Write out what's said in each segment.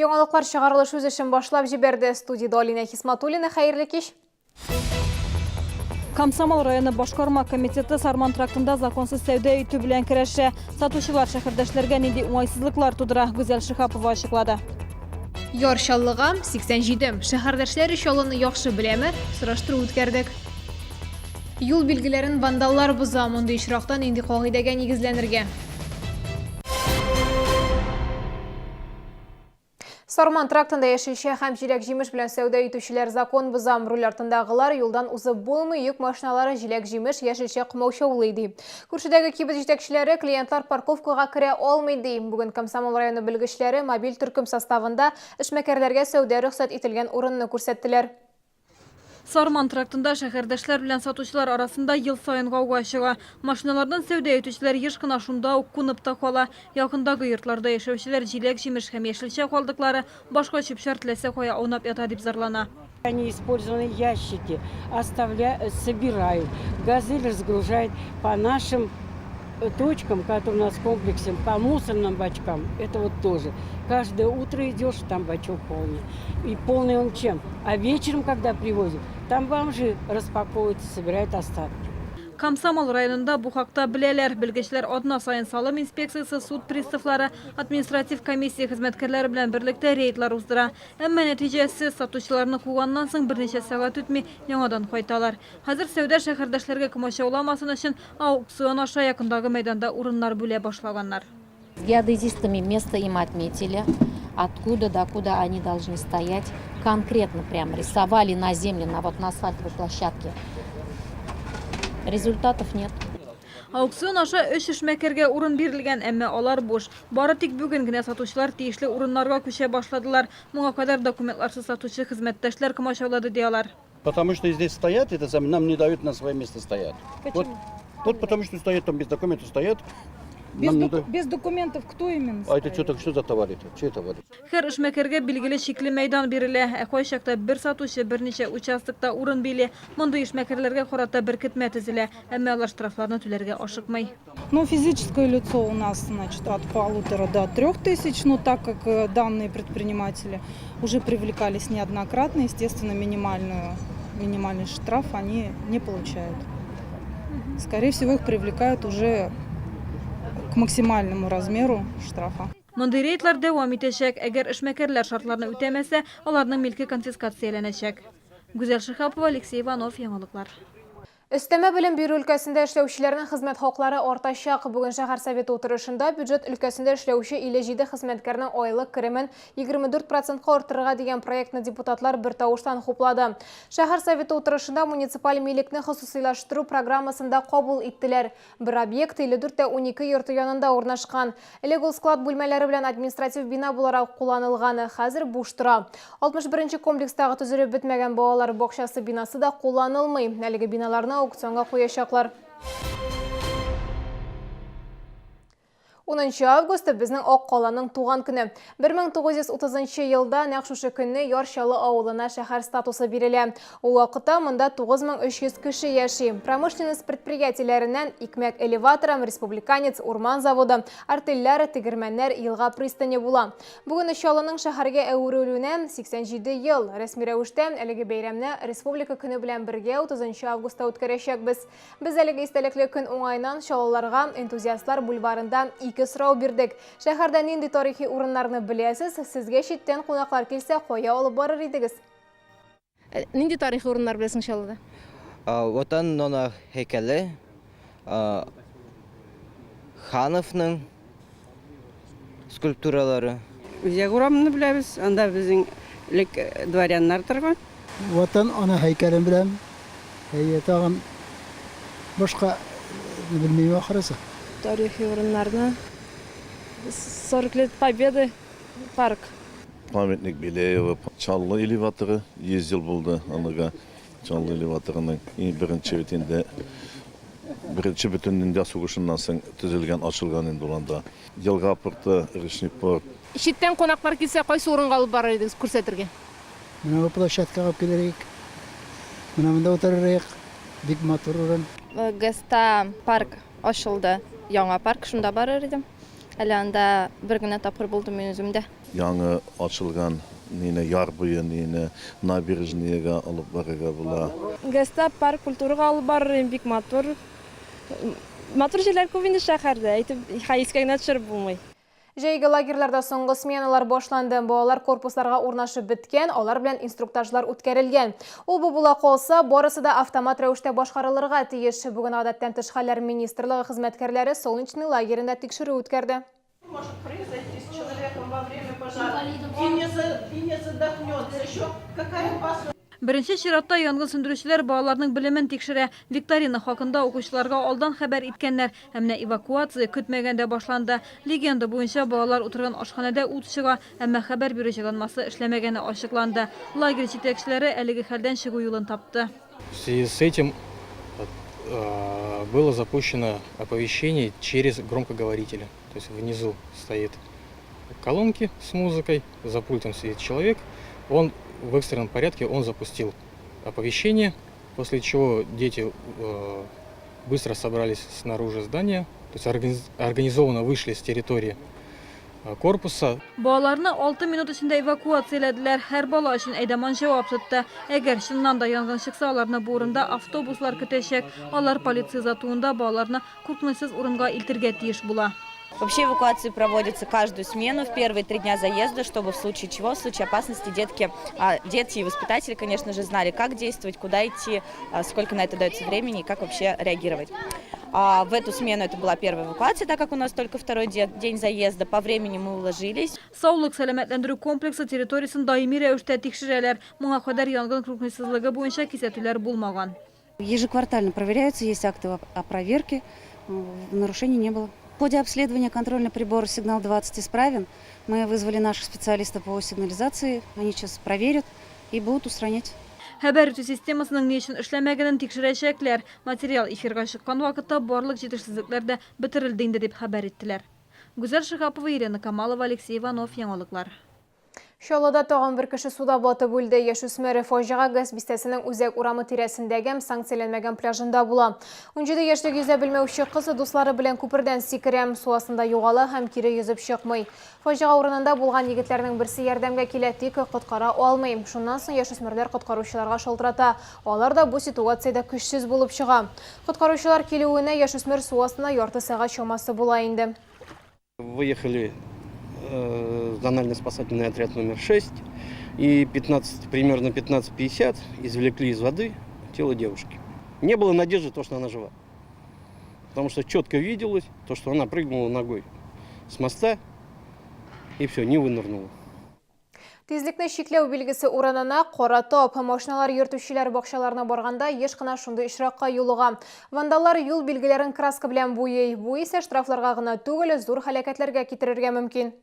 Яңалыклар чыгарылыш үз эшен башлап җибәрде. Студияда Алина Хисматуллина, хәерле кич. Комсомол районы башкарма комитеты Сарман трактында законсыз сәүдә итү белән көрәшә. Сатучылар шәһәрдәшләргә нинди уңайсызлыклар тудыра, Гүзәл Шихапова ачыклады. Яр чаллыга 87. Шәһәрдәшләр эш алыны яхшы беләме? Сораштыру үткәрдек. Юл билгеләрен вандаллар боза, мондай очракта нинди кагыйдәгә нигезләнергә? Сарман трактында яшәүче һәм җиләк-җимеш белән сәүдә итүчеләр закон боза. Руль артындагылар юлдан узып булмый, йөк машиналары җиләк-җимеш яшелчә кумаучаулый ди. Күршедәге кибет җитәкчеләре клиентлар парковкага керә алмый ди. Бүген Комсомол районы белгечләре мобиль төркем составында эшмәкәрләргә сәүдә рөхсәт ителгән урынны күрсәттеләр. Сарман трактында шәһәрдәшләр белән сатучылар арасында ел сайын гауга чыга. Машиналардан сәүдә итүчеләр еш кына шунда ук кунып та кала. Якындагы йортларда яшәүчеләр җиләк-җимеш һәм яшелчә калдыклары башка чүп-чар теләсә кая аунап ята дип зарлана. Они использованные ящики собирают, газель разгружают по нашим точкам, которые у нас в комплексе, по мусорным бачкам. Это вот тоже. Каждое утро идешь, там бачок полный. И полный он чем? А вечером, когда привозят, там бомжи распаковывают и собирают остатки. Комсомол районында бу хакта беләләр. Белгечләр адна сайын салым инспекциясы, суд приставлары, административ комиссия хезмәткәрләре белән берлектә рейдлар уздыра. Әмма нәтиҗәсе сатучыларны куганнан соң берничә сәгать үтми яңадан кайталар. Хәзер сәүдә шәһәрдәшләргә комачауламасын өчен аукцион аша якындагы мәйданда урыннар бүлә башлаганнар. С геодезистами место им отметили, откуда до куда они должны стоять. Конкретно прям рисовали на земле, на асфальтовой площадке. Результатов нет. Аукцион аша 3 эшмәкәргә урын бирелгән, әмма алар буш. Бары тик бүген генә сатучылар тиешле урыннарга күчә башладылар. Моңа кадәр документларсыз сатучы хезмәттәшләр комачаулады диялар. Потому что здесь стоят, нам не дают на свое место стоять. Почему? Вот потому что стоят там без документов стоят. Без документов кто именно? А это что за товар это? Что это товар? Һәр эшмәкәргә билгеле чикле мәйдан бирелә. Ә кайчакта бер сатучы берничә участокта урын били. Мондый эшмәкәрләргә карата беркетмә төзелә, әмма алар штрафларны түләргә ашыкмый. Ну, физическое лицо у нас, значит, от 1500 до 3000, но так как данные предприниматели уже привлекались неоднократно, естественно, минимальный штраф они не получают. Скорее всего, их привлекают уже к максимальному размеру штрафа. Мондый рейдлар дәвам итәчәк. Әгәр эшмәкәрләр шартларны үтәмәсә, аларның милке конфискацияләнәчәк. Гүзәл Шихапова, Алексей Иванов, яңалыклар. Өстәмә белем бирү өлкәсендә эшләүчеләрнең хезмәт хаклары артачак. Бүген шәһәр советы утырышында бюджет өлкәсендә эшләүче 57 хезмәткәрнең айлык керемен 24%-ка арттырырга дигән проектны депутатлар бер тавыштан хуплады. Шәһәр советы утырышында муниципаль милекне хосусыйлаштыру программасында кабул иттеләр. Бер объект 54-12 йорты янында урнашкан. Элек ул склад бүлмәләре белән административ бина буларак кулланылган, хәзер буш тора. 61-нче комплекстагы төзелеп бетмәгән балалар бакчасы бинасы да кулланылмый. Әлеге биналарны аукционга куячаклар. 10 август безнең Ак каланың туган көне. 1930 елда нәкъ шушы көнне Ярчалы авылына шәһәр статусы бирелә. Ул вакытта монда 9300 кеше яши. Промышленность предприятиеләреннән икмәк элеваторы, республиканец, урман заводы, артельләр, тегермәннәр, елга пристане була. Бүген Ярчалының шәһәргә әверелүенә 87 ел. Рәсми рәвештә әлеге бәйрәмне республика көне белән бергә 30 августта үткәрәчәкбез. Без әлеге истәлекле көн уңайнан Чаллыларга энтузиастлар бульварында ике сорау бирдек. Шәһәрдә нинди тарихи урыннарны беләсез? Сезгә читтән кунаклар килсә, кая алып барыр идегез? Нинди тарихи урыннар беләсең Чаллыда? Ватан нона һәйкәле, Хановның скульптуралары. Үзәк урамны беләбез, анда безнең дворяннар торган. Ватан ана һәйкәлен беләм. Тагын башка белмим ахырысы. Тарихи урыннарны 40 лет Победы парк. Памятник Беляева, Чаллы элеваторы ездил булды анага. Чаллы элеваторының беренче битендә беренче бөтеннән сугышыннан соң төзелгән, ачылган инде уланда. Елга порты, Речный порт. Читтән кунаклар килсә, кайсы урынга алып барыр идегез күрсәтергә? Менә бу площадкага килерик. Менә монда утырырык. Бик матур урын. Гаста парк ачылды. Яңа парк, шунда барыр идем. Әле анда бер генә тапкыр булдым мин үземдә. Яңы açılgan nene Yarbuya nene nabережныйга алып барырга була. Гәстә парк культурага алып барыр, бик матур. Матур җирләр күп инде шәһәрдә, әйтеп искә төшереп булмый. Жәйгі лагерлерда соңғы сменалар башланды. Балалар корпусларға урнашып біткен, алар белән инструктажлар үткәрелгән. Ул була калса, барысы да автомат рәвештә башкарылырга тиеш. Бүген гадәттән тыш хәлләр министрлыгы хезмәткәрләре Солнечный лагерендә тикшерү үткәрде. Может произойти с человеком во время пожара и не задохнется. Еще какая опасность? Беренче чиратта янгын сөндерүчеләр балаларның белемен тикшерә. Викторина хакында укучыларга алдан хәбәр иткәннәр. Әмма эвакуация көтмәгәндә башланды. Легенда буенча балалар утырган ашханәдә ут чыга, әмма хәбәр бирү җайланмасы эшләмәгәне ачыкланды. Лагерь җитәкчеләре әлеге хәлдән чыгу юлын тапты. В связи с этим было запущено оповещение через громкоговорители. То есть внизу стоит колонки с музыкой, за пультом сидит человек. Он в экстренном порядке запустил оповещение, после чего дети быстро собрались снаружи здания, то есть организованно вышли с территории корпуса. Балаларны 6 минут эчендә эвакуацияләделәр. Һәр бала өчен әйдәман җавап тотты. Әгәр чыннан да янгын чыкса, аларны бу урында автобуслар көтәчәк. Алар полиция затуында балаларны куркынычсыз урынга илтергә тиеш була. Вообще эвакуации проводятся каждую смену в первые 3 дня заезда, чтобы в случае чего, в случае опасности дети и воспитатели, конечно же, знали, как действовать, куда идти, сколько на это дается времени и как вообще реагировать. В эту смену это была первая эвакуация, так как у нас только второй день заезда. По времени мы уложились. Саулык сәламәтләндерү комплексы территориясын даими рәвештә тикшерәләр. Моңа кадәр янгын куркынычсызлыгы буенча кисәтүләр булмаган. Ежеквартально проверяются, есть акты о проверке, нарушений не было. В ходе обследования контрольный прибор сигнал 20 исправен. Мы вызвали наших специалистов по сигнализации. Они сейчас проверят и будут устранять. Хәбәр итү системасының ни өчен эшләмәгәнен тикшерәчәкләр. Материал эфирга чыккан вакытта барлык җитешсезлекләр дә бетерелде инде дип хәбәр иттеләр. Гүзәл Шихапова, Ирина Камалова, Алексей Иванов, Яңалыклар. Шаллада тагын бер кеше суда батып үлде. Яшүсмер фаҗига газ бистәсенең үзәк урамы тирәсендәге санкцияләнмәгән пляжында була. 17 яшьлек йөзә белмәүче кыз дуслары белән күпердән сикерәм, су астында югала һәм кире йөзеп чыкмый. Фаҗига урынында булган егетләрнең берсе ярдәмгә килә, тик коткара алмый. Шуннан соң яшүсмерләр коткаручыларга шалтырата. Алар да бу ситуациядә көчсез булып чыга. Коткаручылар килүенә яшүсмер су астына ярты сәгать чамасы була инде. Выехали зонально-спасательный отряд номер 6 и примерно 15:50 извлекли из воды тело девушки. Не было надежды, что она жива, потому что четко виделось, что она прыгнула ногой с моста и все, не вынырнула. Тизлекне шикләү билгесе урынына кара топ, машиналар йөртүчеләр бакчаларына барганда еш кына шундый очракка юлыга. Вандалар юл билгеләрен краска белән буйый. Бу исә штрафларга гына түгел, зур һәлакәтләргә китерергә мөмкин.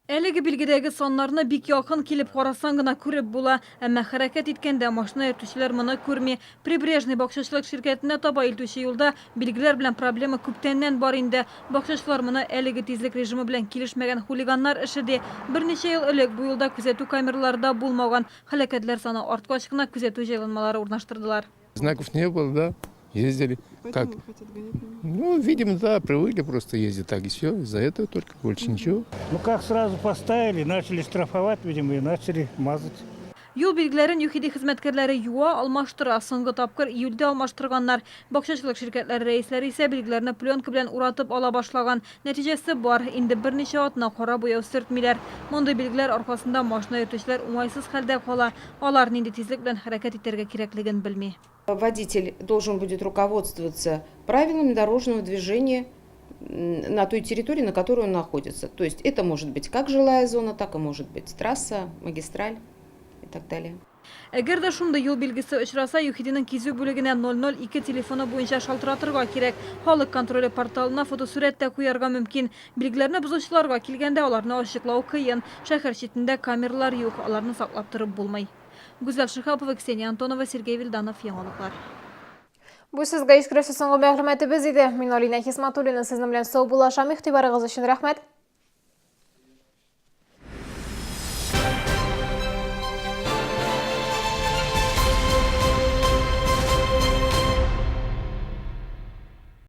Әлеге билгедәге саннарны бик якын килеп карасаң гына күреп була, әмма хәрәкәт иткәндә машина йөртүчеләр моны күрми. Прибрежный бакчачылык ширкәтенә таба илтүче юлда билгеләр белән проблема күптәннән бар инде. Бакчачылар моны әлеге тизлек режимы белән килешмәгән хулиганнар эше ди. Берничә ел элек бу юлда күзәтү камераларында булмаган, хәлакәтләр саны арткач кына күзәтү җайланмалары урнаштырдылар. Знаков не было, да? Ездили. Как? Ну, видимо, да, привыкли просто ездить так и все. Из-за этого только, больше ничего. Ну, как сразу поставили, начали штрафовать, видимо, и начали мазать. Юл билгеләрен ЮХИДИ хезмәткәрләре юа, алмаштыра. Соңгы тапкыр июльдә алмаштырганнар. Бакчачылык ширкәтләре рәисләре исә билгеләрне пленка белән уратып ала башлаган. Нәтиҗәсе бар. Инде берничә атна кара буяу сөртмиләр. Мондый билгеләр аркасында машина йөртүчеләр уңайсыз хәлдә кала. Алар нинди тизлек белән хәрәкәт итәргә кирәклеген белми. Водитель должен будет руководствоваться правилами дорожного движения на той территории, на которой он находится. То есть это может быть как жилая зона, так и может быть трасса, магистраль и так далее. Әгәр дә шундый юл билгесе очраса, ЮХИДИның кизү бүлегенә 002 телефоны буенча шалтыратырга кирәк. Халык контроле порталына фотосурәт тә куярга мөмкин. Билгеләрне бузучыларга килгәндә аларны ачыклау кыен. Шәһәр читендә камералар юк, аларны саклап торып булмый. Гүзәл Шихапова, Ксения Антонова, Сергей Вильданов, Яңалыклар. Бу сезгә искәрәсе соңгы мәгълүматыбыз иде. Мин Алина Хисматуллина, сезнең белән сау булашам. Игътибарыгыз өчен рәхмәт.